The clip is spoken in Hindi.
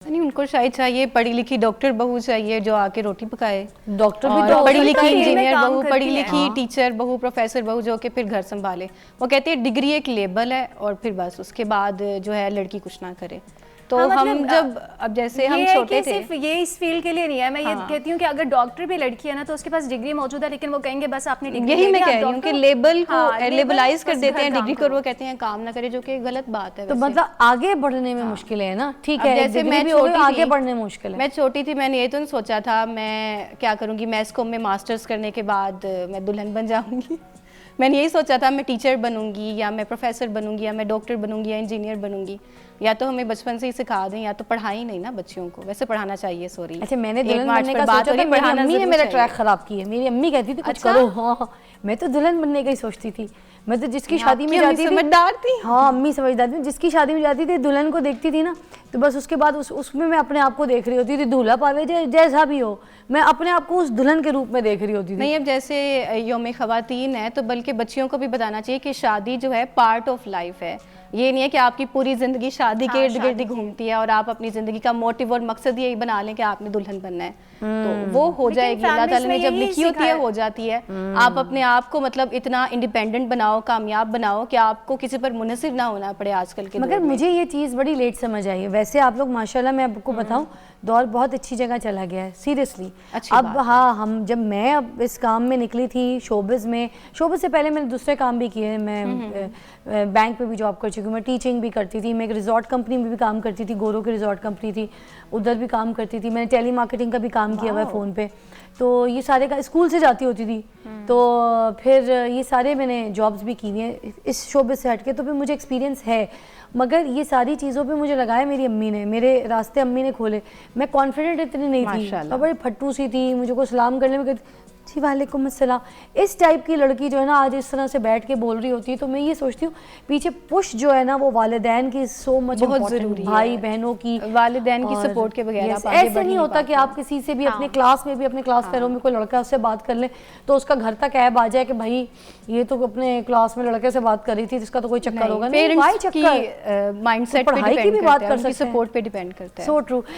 नहीं, उनको शायद चाहिए पढ़ी लिखी डॉक्टर बहू चाहिए जो आके रोटी पकाए। डॉक्टर भी तो पढ़ी लिखी है। इंजीनियर काम बहू, करती पढ़ी है। लिखी हाँ। टीचर बहू, प्रोफेसर बहू जो कि फिर घर संभाले। वो कहती है डिग्री एक लेबल है और फिर बस उसके बाद जो है लड़की कुछ ना करे। तो हाँ, हम मतलब, जब अब जैसे हम ये है छोटे कि थे, सिर्फ ये इस फील्ड के लिए नहीं है। मैं ये हाँ। कहती हूँ कि अगर डॉक्टर भी लड़की है ना तो उसके पास डिग्री मौजूद है, लेकिन वो कहेंगे बस आपने डिग्री यही ले मैं ली, कह आप रही हूँ कि डॉक्टर- लेबल को हाँ, लेबलाइज कर बस देते घर हैं काम डिग्री को, करो। और वो कहते हैं काम ना करे, जो कि गलत बात है। तो वैसे। मतलब आगे बढ़ने में मुश्किल है ना। ठीक अब है, जैसे डिग्री मैं भी हो गई, छोटी आगे थी, बढ़ने में मुश्किल है। मैं छोटी थी, मैंने ये तो नहीं सोचा था मैं क्या करूँगी, मैस्कॉम में मास्टर्स करने के बाद मैं दुल्हन बन जाऊँगी। मैंने यही सोचा था मैं टीचर बनूंगी या मैं प्रोफेसर बनूंगी या मैं डॉक्टर बनूंगी या इंजीनियर बनूंगी। या तो हमें बचपन से ही सिखा दें या तो पढ़ाई नहीं ना बच्चियों को, वैसे पढ़ाना चाहिए। सॉरी, अच्छा, मैंने 1 दुल्हन मार्च बनने पर का बात सोचा हो था, रही, मेरी पढ़ाना अम्मी ने जरूर मेरा चाहिए। ट्रैक खराब किया। मेरी अम्मी कहती थी कुछ अच्छा? करो। हाँ, मैं तो दुल्हन बनने का ही सोचती थी। मैं तो जिसकी शादी में आपकी अम्मी जाती थी, समझदार थी। हाँ अम्मी समझदार थी। जिसकी शादी में जाती थी दुल्हन को देखती थी ना, तो बस उसके बाद उसमें मैं अपने आप को देख रही होती थी। दूल्हा पावे जैसा भी हो, मैं अपने आप को उस दुल्हन के रूप में देख रही होती थी। नहीं, अब जैसे यौम ख़वातीन है तो बल्कि बच्चियों को भी बताना चाहिए कि शादी जो है पार्ट ऑफ लाइफ है। ये नहीं है कि आपकी पूरी ज़िंदगी शादी के इर्द गिर्द ही घूमती है और आप अपनी ज़िंदगी का मोटिव और मकसद यही बना लें कि आपने दुल्हन बनना है। तो वो हो लेकिन जाएगी, अल्लाह families ताला ने में जब यही लिखी होती है सिखाया- हो जाती है। आप अपने आप को मतलब इतना इंडिपेंडेंट बनाओ, कामयाब बनाओ कि आपको किसी पर मुनसिर ना होना पड़े आजकल के मगर दौर में। मुझे ये चीज़ बड़ी लेट समझ आई है। वैसे आप लोग माशाल्लाह, मैं आपको बताऊं, दौर बहुत अच्छी जगह चला गया है सीरियसली। अच्छी अब बात है। हाँ, हम जब मैं अब इस काम में निकली थी शोबिज़ में, शोबिज़ से पहले मैंने दूसरे काम भी किए। मैं बैंक में भी जॉब कर चुकी हूँ, मैं टीचिंग भी करती थी, मैं एक रिजॉर्ट कंपनी में भी काम करती थी, गोरों की रिजॉर्ट कंपनी थी, उधर भी काम करती थी। मैंने टेली मार्केटिंग का भी काम किया हुआ है फ़ोन पे। तो ये सारे का स्कूल से जाती होती थी, तो फिर ये सारे मैंने जॉब्स भी की हुई हैं इस शोबे से हट के। तो फिर मुझे एक्सपीरियंस है, मगर ये सारी चीज़ों पे मुझे लगाया मेरी अम्मी ने, मेरे रास्ते अम्मी ने खोले। मैं कॉन्फिडेंट इतनी नहीं थी, माशाल्लाह। और बड़ी फट्टू सी थी। मुझे को सलाम करने में कहती जी वालेकुम अस्सलाम। इस टाइप की लड़की जो है ना आज इस तरह से बैठ के बोल रही होती है। तो मैं ये सोचती हूँ पीछे पुश जो है ना वो वालिदैन की सो मच बहुत इम्पोर्टेंट, ज़रूरी है। भाई बहनों की, वालिदैन की और सपोर्ट के बगैर yes, आप आगे ऐसे बढ़ नहीं होता पाते कि हैं। आप किसी से भी अपने क्लास में भी, अपने क्लास फेलो में कोई लड़का उससे बात कर ले तो उसका घर तक ऐब आ जाए कि भाई ये तो अपने क्लास में लड़के से बात कर रही थी, जिसका तो कोई चक्कर होगा नहीं। पेरेंट्स की माइंडसेट पे पढ़ाई की डिपेंड भी करता बात है, कर उनकी सकते हैं। सपोर्ट पे डिपेंड करता है। So true.